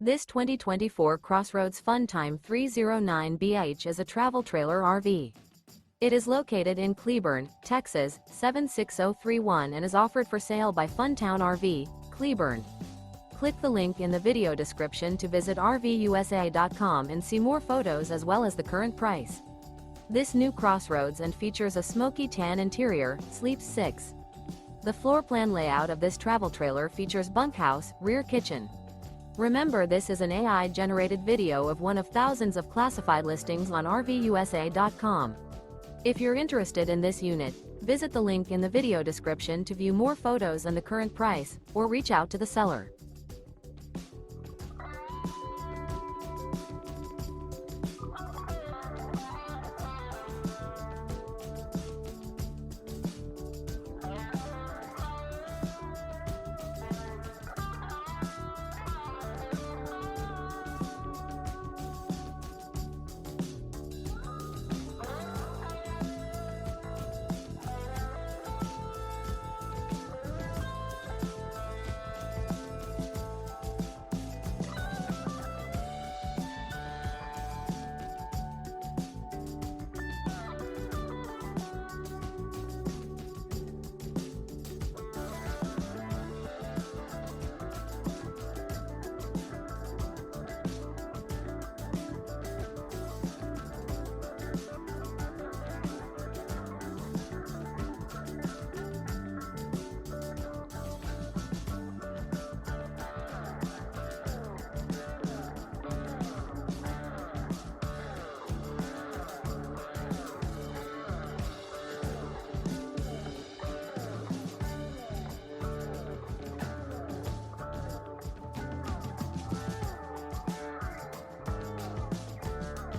This 2024 CrossRoads Fun Time 309BH is a travel trailer RV. It is located in Cleburne, Texas, 76031 and is offered for sale by Funtown RV, Cleburne. Click the link in the video description to visit RVUSA.com and see more photos as well as the current price. This new CrossRoads and features a smoky tan interior, sleeps 6. The floor plan layout of this travel trailer features bunkhouse, rear kitchen. Remember, this is an AI-generated video of one of thousands of classified listings on RVUSA.com. If you're interested in this unit, visit the link in the video description to view more photos and the current price, or reach out to the seller.